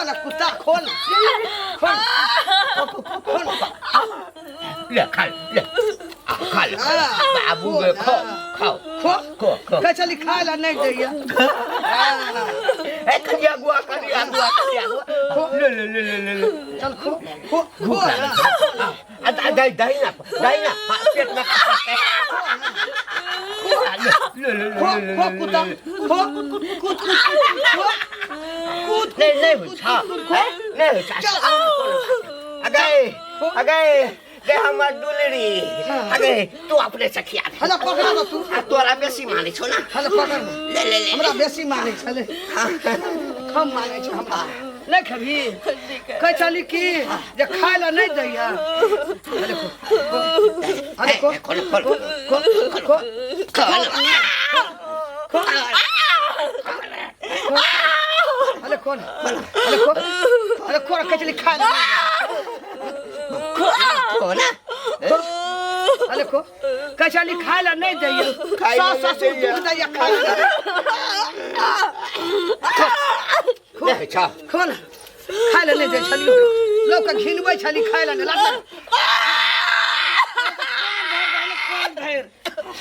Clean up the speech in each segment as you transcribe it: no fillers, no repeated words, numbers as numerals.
ले कुत्ता खोल ले खा ले खा ले बाबू के खो चली खा ला नहीं दैया ए करिया गुआ खो ले चल खो दही ना पेट में खो कुत्ता कूद नहीं हुआ नहीं अगे हमार दुलरी अगे तू अपने सखिया हला पकड़ा तो तू तोरा बेसी माने छो ना हला पकड़ ले हमरा बेसी माने छले हम माने छ हमरा नहीं खबी कह चली की जे खाय ला नहीं दैया अरे को अरे कौन अरे कौन कह चली खाय ला कौन अरे को कचली खाए ला नहीं दैया ससुर दूध दैया खाए ले छा कौन खाए ला नहीं दे छली लोग का घिनबै छली खाए ला नहीं लाग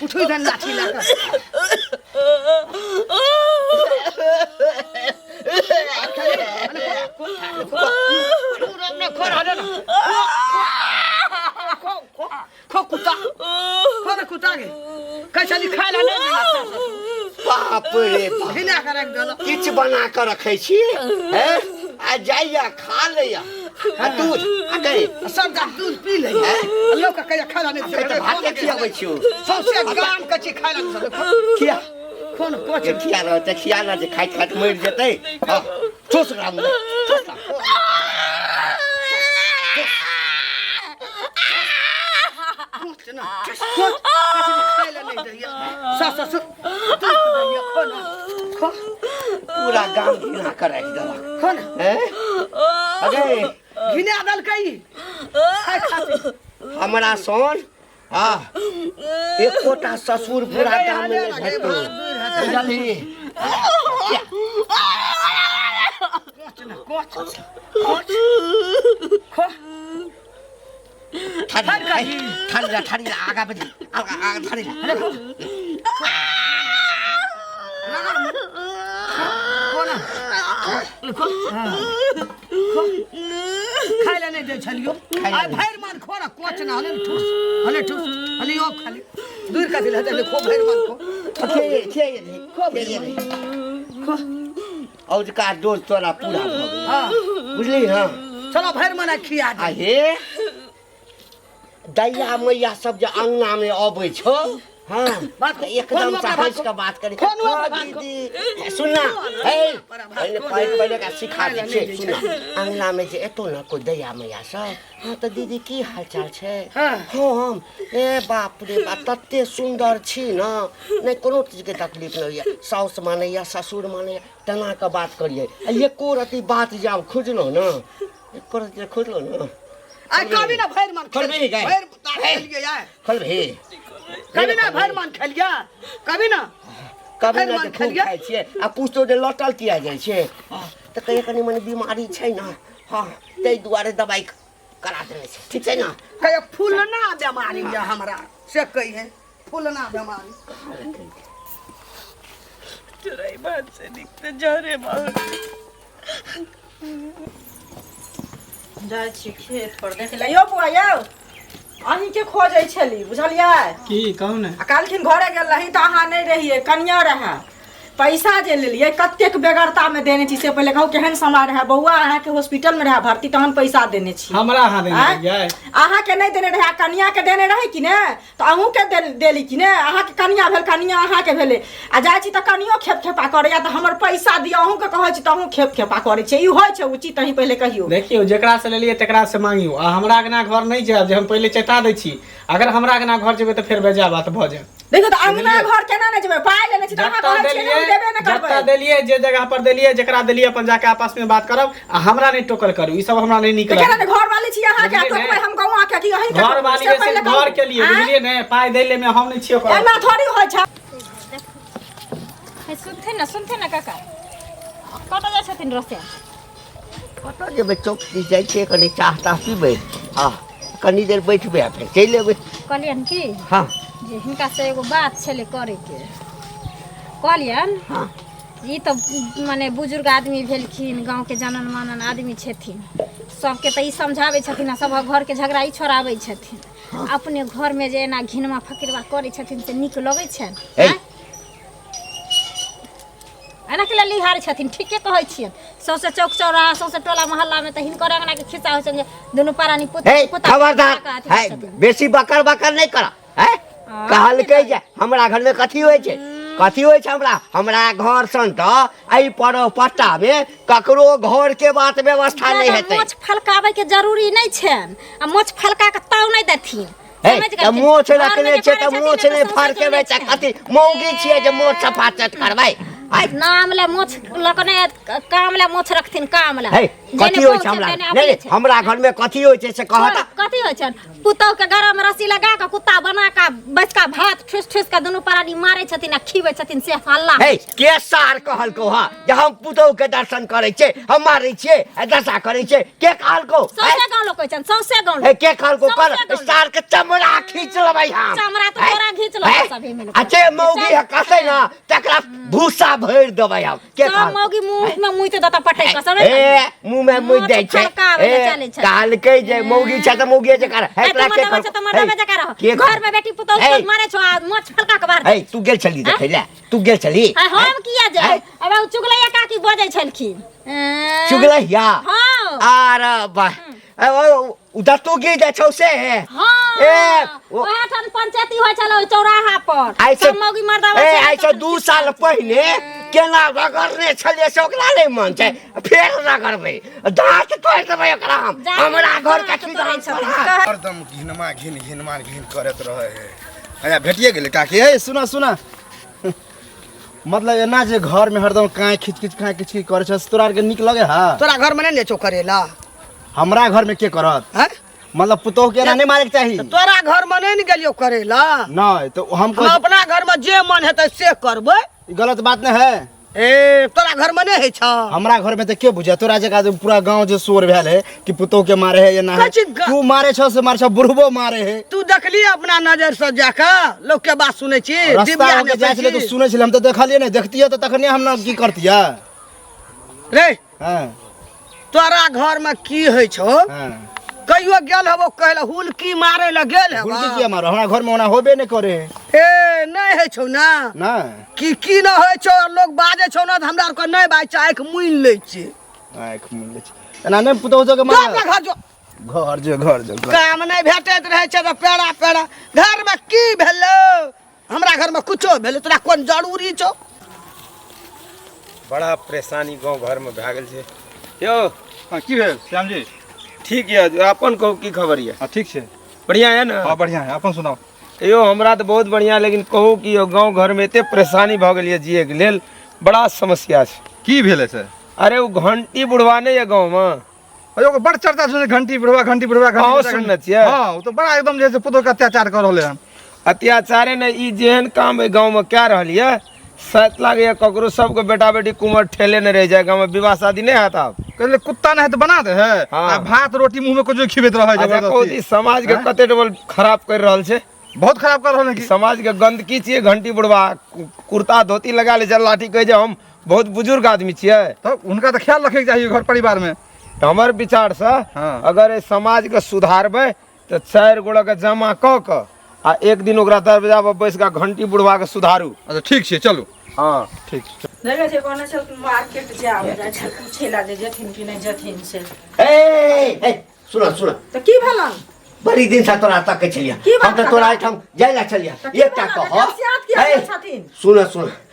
उठो इधर लाठी लाकर खो कुत्ता के कैसे खाए ला नहीं बाप रे हिला कर रख दलो किछ बना कर रखे छी हैं आ जाइया खा लेया दूध अगे सब दूध पी ले लोग का कहिया खा ला नहीं भात के खियाबै छियो सबसे गाम कछि खाए ला नहीं किया कौन कोच खिया रहते खिया ना जे खाइत मर जेतै ठोस राम पूरा गांव घिना कर रख दला कौन अगे घिना दल कई हमरा सोन हां एक कोटा ससुर पूरा गांव में भेटो बुझली थारी आगा बदी आगा थारी खाइला नहीं दे छलियो आ भैर मान खोरा कोच ना हले ठुस हले ओ खाली दूर का दिल हले खो भैर मान खो खो और का डोज तोरा पूरा हो गई हां बुझली हां चलो भैर मान खिया दे हे दैया मैया सब जे अंगना में आबै छो हां बात एकदम साहस का बात करे दीदी सुनना ए पहले का सिखा दे छे सुनना अंगना में जे एतो ना को दैया मैया सब हां त दीदी की हालचाल छे हां हम ए बाप रे बाप तत्ते सुंदर छी ना नै कोनो चीज के तकलीफ नै होय साउस माने या ससुर माने तना का बात करिए एको रति बात जाओ खोजलो ना एको रति खोजलो ना आ कभी ना भैर मान खोल भी गए भैर खेल गया यार खोल भी कभी ना भैर मान खेल गया कभी ना खेल गया खाइ छिए आ पूछतो जे लटल किया जाय छे त कहे कनी मने बीमारी छै ना हां तै दुआरे दवाई करा देने छे ठीक छै ना कहे फूलना बीमारी या हमरा से कही है फूलना बीमारी तेरे बात से दिखते जा रे बाबू जाय छी खेत पर देख ले यो बुआ यो अहीं के खोजै छली बुझलियै की कहू ने कालखिन घरे गेल रही त अहाँ नै रहिए कन्या रहा पैसा जे लेलिए कतेक बेगरता में देने छी से पहले कहू केहन समय रहा बौआ अहाँ के हॉस्पिटल में रहा भर्ती तहन पैसा देने छी हमरा अहाँ देने रहिए अहाँ के नै देने रहा कन्या के देने रही कि ने त अहू के देली कि ने अहाँ के कन्या भेल कन्या अहाँ के भेले आ जाय छी त कनियो खेप खेपा करे या त हमर पैसा दियो अहू के कहै छी त अहू खेप खेपा करे छै ई होय छै उचित अहीं पहले कहियो देखियो जेकरा से लेलिए तकरा से मांगियो आ हमरा अगना घर नै जाब जे हम पहले चेता दै छी अगर हमरा अगना घर जेबै त फेर बेजा बात भ जाय देखो त अंगना घर केना नै जेबै पाइ लेने छी त अहाँ कहै छी देबे न करबै जत्ता देलिए जे जगह पर देलिए जेकरा देलिए अपन जाके आपस में बात करब आ हमरा नै टोकल करू ई सब हमरा नै नीक लागे केना घर वाली छी अहाँ के टोकबै हम कहू अहाँ के कि अहीं घर वाली से घर के लिए बुझलिए नै पाइ देले में हम नै छियो कर एना थोड़ी होय छै सुनते ना काका कतऽ जाइ छथिन रस्ते कतऽ जेबै चौक दिस जाइ छियै कनि चाह ताह पीबै हाँ कनि देर बैठबै आ फेर चलि अयबै कहलियन की हाँ जे हिनका से एगो बात छलै करैके कहलियन हाँ ई तो माने बुजुर्ग आदमी भेलखिन गाँव के जानन मानन आदमी छथिन सबके तो ई समझाबै छथिन आ सब घर के झगड़ा ई छोड़ाबै छथिन अपने घर में जे एना घिनमा फकीरवा करै छथिन से नीक लगै छनि एना के लिहार छथिन ठीके कहै छियन सौसे चौक चौराहा सौसे टोला मोहल्ला में तो हिनकर अंगना के खिस्सा होइ छनि दुनू पारानी पुता खबरदार है बेसी बकर बकर नहीं करा है कहलकै जे हमरा घर में कथी होइ छै हमरा घर सन त आई पड़ो पट्टा में ककरो घर के बात व्यवस्था नहीं हेतै मोछ फलकाबै के जरूरी नहीं छन आ मोछ फलका के ताव नहीं देथिन मोछ रखने छै त मोछ नहीं फरकेबै त कथी मौगी छियै जे मोछ सफा चट करबै नाम ले मोछ लकने काम ले मोछ रखथिन काम ले कथी होइ छै हमरा घर में कथी होइ छै से कहता कथी होइ छै पुतौ के घर में रस्सी लगा के कुत्ता बना के बच का भात ठुस ठुस के दुनू प्राणी मारै छथिन आ खीबै छथिन से हल्ला के सार कहलको हा जे हम पुतौ के दर्शन करै छै हम मारै छियै दशा करै छै के कहलको सौसे गांव लोग कहै छन सौसे गांव के कहलको कर सार के चमड़ा खींच लेबै हम चमड़ा तो तोरा खींच लेबै सभी मिल अच्छे मौगी कसै ना तकरा भूसा भरि देबै हम के मौगी मुंह में मुइत देता पटै का सब मुंह में मुइत दै छै कहलकै जे मौगी छै त मौगी जे कर एकरा के घर में बेटी पुतौ मारे छो मोछ फलका के बाहर तू गेल छली देखै ले तू गेल छली हम किया जाय अब चुगलैया काकी बजै छलखिन चुगलैया हां अरे वाह उधर तू की जाइ छौ से हां ओहा ठन पंचायती होइ छलो चौराहा पर सब मौगी मर्दावा ऐसे 2 साल पहले केना रगड़ने छलिए से ओकरा नहीं मन छै फेर रगड़बै दांत तोड़ देबै ओकरा हमरा घर का की रहै छै हरदम घिन करत रहे है अया भेटिए गेले काकी हे सुना मतलब एना जे घर में हरदम काहे खिच करे छ तोरा के निक लगे हा तोरा घर में नहीं ले चो करेला हमरा घर में के करत हैं मतलब पुतोह के नहीं मारे के चाहिए तोरा घर में नहीं गेलियो करेला नहीं तो हम अपना घर में जे मन हेतै से करबै गलत बात नहीं है ए तोरा घर में नहीं है छ हमरा घर में तो के बुझे तोरा जगह पूरा गांव जे शोर भेल है कि पुतोह के मारे है या ना है तू मारे छ से मारे छ बुढ़बो मारे है तू देखली अपना नजर से जाके लोग के बात सुनै छी दिव्या के जाय छले तो सुनै छले हम तो देखलिए नहीं देखतिए तो तखने हम ना की करतिया रे हां तोरा घर में की है छो हां कहियो गेल हबो कहले हुलकी मारे ल गेल हबो हुलकी के मारो हमरा घर में ओना होबे नहीं करे ए नहीं है छो ना ना की न होय छो लोग बाजे छो ना हमरा को नहीं बाज आंख मुइन ले छी आंख मुइन ले छी एना नहीं पुतौ जो के मार घर जो काम नहीं भेटैत रहे छै त पेड़ा घर में की भेलो हमरा घर में कुछो भेलो तोरा कोन जरूरी छो बड़ा परेशानी गांव घर में भए गेल छै यो हां की भेल श्याम जी ठीक है अपन कहू की खबर है ठीक है बढ़िया है ना हां बढ़िया है अपन सुनाओ यो हमरा तो बहुत बढ़िया लेकिन कहू कि गांव घर में एते परेशानी भ गेल है जिए के लेल बड़ा समस्या छै की भेल है सर अरे वो घंटी बुढ़वा नहीं है गांव में अयो बड़ चर्चा सुने घंटी बुढ़वा सुनने छियै हां वो तो बड़ा एकदम जैसे पुतो के अत्याचार कर रहले हम अत्याचारे ने ई जेहन काम है गांव में क्या रहलिए सत लागे ककरो सबके बेटा बेटी कुमार ठेले न रह जाए गांव में विवाह शादी नहीं होता कहले कुत्ता नहीं है तो बना दे है आ भात रोटी मुंह में कुछ खिबैत रहे जबरदस्ती समाज के कते डबल खराब कर रहल छै बहुत खराब कर रहल है समाज के गंदगी छिए घंटी बुढ़वा कुर्ता धोती लगा ले जल लाठी कह जे हम बहुत बुजुर्ग आदमी छिए तो उनका तो ख्याल रखे चाहिए घर परिवार में हमर विचार से अगर समाज के सुधारबे तो 4 गोड़ा के जमा क आ एक दिन ओकरा दरवाजा पर बैस के घंटी बुढ़वा के सुधारू अच्छा ठीक छै चलो हां ठीक लगे छै कोना छै मार्केट जाओ जा छै पूछेला जे जथिन कि नहीं जथिन से ए सुन तो की भेलन बड़ी दिन से तोरा तक छलिया हम तो तोरा हम जाइला छलिया एकटा कह सुन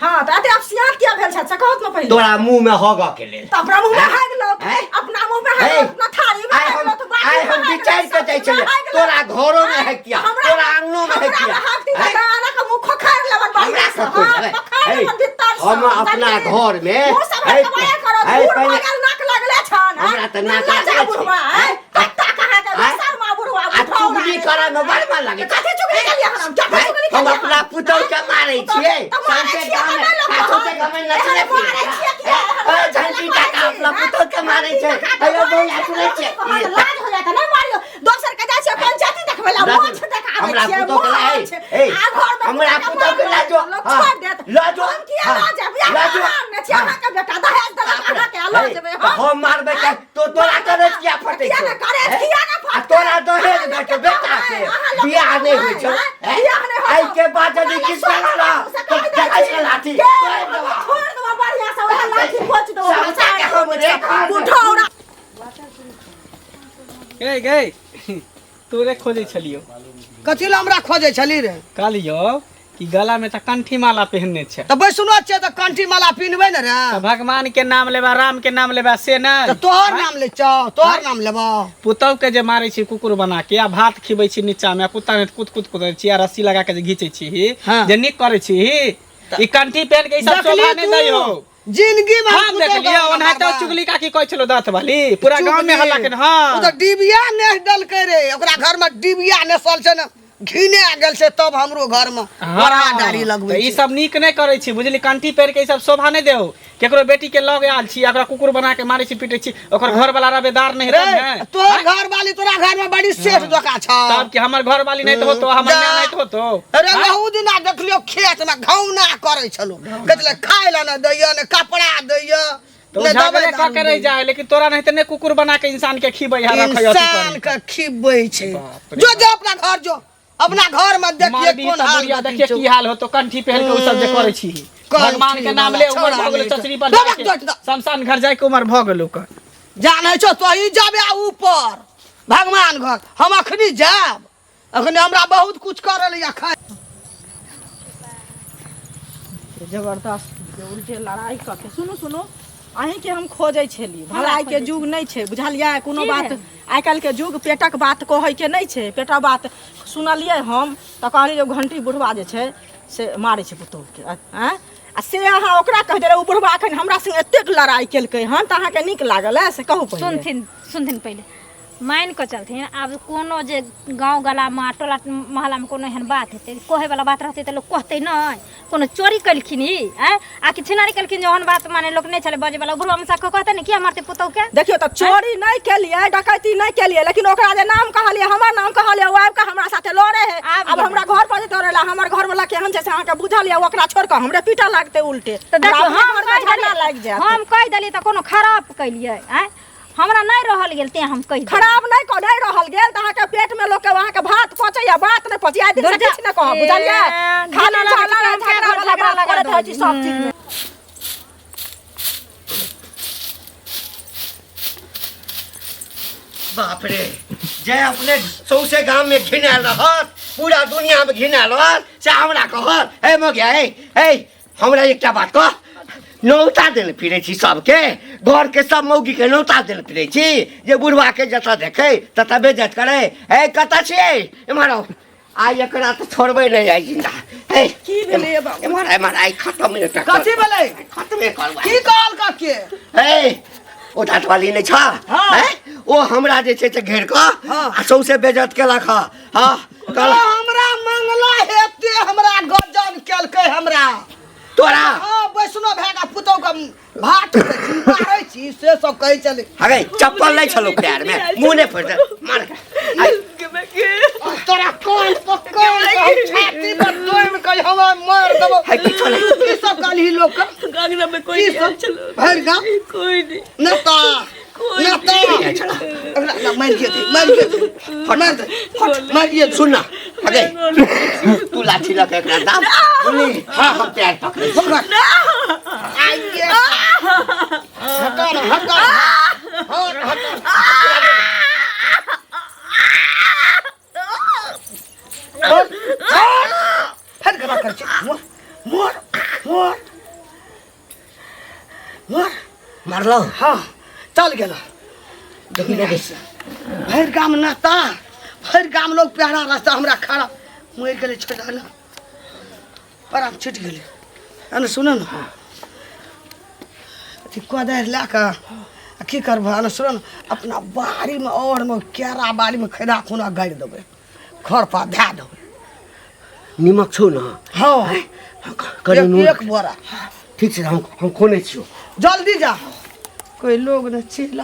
हां त आते आप सियात किया भेल छ कहत न पहिले तोरा मुंह में होगा के लेल त अपना मुंह में हाग लो अपना मुंह में हाग अपना थारी में हाग लो तो बाकी हम विचार के जाय छलिया तोरा घरों में है किया तोरा आंगनों में है किया आना का मुंह खोखार लेवन हम अपना घर में है पहले नाक लगले छन हमरा त नाक लगले बुढ़वा कत्ता कहा के सर मा बुढ़वा चुगली करे में बड़ मन लगे कथी चुगली करिए हम क्या चुगली हम करिए अपना पुतौह के मारै छियै संते गांव में हाथों से गमन नचले ए झंटी टाका अपना पुतौह के मारै छै अयो बोला सुनै छै लाज हो जाता नहीं मारियो दोसर के जाय छै पंचायती देखबेला मोछ देखाबै हमरा छै पुतौह के आ घर में हमरा पुतौह के लाजो छोड़ देत लाजो हम किया लाज बियाह ने छै अहाँ के बेटा दहेज देलक अहाँ के लाज जेबै हम मारबै के तो तोरा करे किया फटै किया छै ने करे किया ने आ तोरा दहेज दे के बेटा के बियाह नहीं होय छै बियाह नहीं होय आई के बाद यदि किस करला तो देखाइ छै लाठी छोड़ दो बढ़िया से ओला लाठी पोछ दो उठौरा गई तोरे खोजे छलियो कथी ला हमरा खोजे छली रे कहलियो कि गला में त कंठी माला पहनने छै तो बैसुनो छै तो कंठी माला पिनबै न रे त भगवान के नाम लेबा राम के नाम लेबा से तो न तोहर नाम ले छौ तोहर नाम लेबो पुतौह के जे मारै छी कुकुर बना के आ भात खिबै छी नीचा में कुत्ता ने कुत कुत कुदै छी आ रस्सी लगा के जे घीचै छी हाँ। जे निक करै छी ई कंठी पहन के ई सब देखली शोभा नहीं दै हो जिंदगी में हम देख लिया ओना त चुगली काकी कहै छलो दांत वाली पूरा गांव में हल्ला के हां ओ तो डिबिया ने डलकै रे ओकरा घर में डिबिया नेसल छै न घिने गेल छै तब हमरो घर में बड़ा डारी लगबै ई सब नीक नहीं करे छी बुझली कंठी पेर के ई सब शोभा नहीं देहो केकरो बेटी के लगे आल छी ओकरा कुकुर बना के मारै छी पीटै छी ओकर घर वाला रबेदार नहीं रहै है तोहर घर वाली तोरा घर में बड़ी सेठ जोका छ तब कि हमर घर वाली नहीं तो होतो हमर मां नहीं तो होतो अरे बहु दिना देखलियो खेत में घौना करे छलो कहले खाय ला न दैया ने कपड़ा दैया तो झगड़े का करे जाए लेकिन तोरा नहीं तो ने कुकुर बना के इंसान के खिबै है रखै इंसान के खिबै छै जो जो अपना घर जो अपना घर में देखिए कोन हाल देखिए की हाल हो तो कंठी पहन के उ सब जे करे छी भगवान के नाम ले उमर भ गेल चचरी पर शमशान घर जाय के उमर भ गेल ओकर जानै छौ तो ही जाबे ऊपर भगवान घर हम अखनी जाब अखनी हमरा बहुत कुछ करल या खाय जबरदस्त उल्टे लड़ाई करके सुनो सुनो अहीं के हम खोजै छली भलाई के जुग नहीं छै बुझलियै कोनो बात आइ काल्हि के जुग पेटक बात कहै के नहीं छै पेटा बात सुनलियै हम तऽ कहलियै जे घंटी बुढ़वा जे छै से मारै छै पुतौह के आ से अहाँ ओकरा कह दे उ बुढ़वा अखन हमरा संग एतेक लड़ाई केलकै हन तऽ अहाँके नीक लागल है से कहू पहिले सुनथिन पहिले मान के चलथिन अब कोनो जे गाँव गला में टोला मोहल्ला में कोनो एहन बात हेतै कहे वाला बात रहतै तऽ लोक कहतै नहीं कोनो चोरी कलखिन ही आ कि छिनारी कलखिन जे ओहन बात माने लोक नहीं चले बजे वाला बुढ़वा में साख कहतै ने किया मारते पुतौह के देखियो तऽ चोरी नहीं केलियै डकैती नहीं केलियै लेकिन ओकरा जे नाम कहलियै हमर नाम कहलियै ओ आबि के हमरा साथे लड़े है अब हमरा घर पर जे तोरेला हमर घर वाला केहन छै से अहाँके बुझलियै ओकरा छोड़ के हमरे पीटा लागतै उल्टे तऽ देखियो हम झगड़ा लागि जायत हम कह देलियै तऽ कोनो खराब कलियै हमरा नहीं रहल गेल ते हम कह खराब नहीं को नहीं रहल गेल त अहाँ के पेट में लोग के वहां के भात पचै या बात नहीं पचै आइ दिन से किछ न कह बुझलियै खाना झगड़ा करत है छी सब चीज में बाप रे जे अपने सौसे गांव में घिनाल रहत पूरा दुनिया में घिनाल रहत से हमरा कहत ए मगिया ए हमरा एकटा बात कह नौता देले फिरे छी सबके घर के सब मौगी के नौता देले फिरे छी जे बुढ़वा के जता देखे तता बेइज्जत करे ए कता छिए एमारो आइ एकरा तो छोड़बे नहीं आई जिंदा ए की भेले बाबू एमार आई खत्म नहीं कर कथी भेले खत्म करवा की कहल का के ए ओ दाँत वाली नहीं छ हैं ओ हमरा जे छै से घेर क आ सौसे बेइज्जत केलक हां कल हमरा मंगला हेते हमरा गजन केलकै हमरा तोरा हां बैसनो भेगा पुतौ के भात मारै छी से सब कहै चले अरे चप्पल नहीं छलो पैर में मुंह ने फट मार के तोरा कोन पकड़ छाती पर तोड़ के हम मार देबो है किछो नहीं ई सब गाली लोग गांगना में कोई सब चलो भर गा कोई नहीं नता नता मार के मार के सुनना अरे तू लाठी लगा एकरा दाम बोली हां हम पैर पकड़ आइए हटा हटा फिर करा कर मोर मोर मोर मारलो हाँ चल गेलो देखी लगे भर गाम नाता भर गाम लोग प्यारा रास्ता हमरा खड़ा मर गेले छोड़ा ना पर हम छूट गेले अन सुनो ना अथी कोदार ला का की करबो अन सुनो ना अपना बाड़ी में और में केरा बाड़ी में खैरा खुना गाड़ देबे घर पर धा दो निमक छौ न हाँ कनि नून एक बोरा ठीक छै हम खोने छियौ जल्दी जा कोई लोग न चिल्ला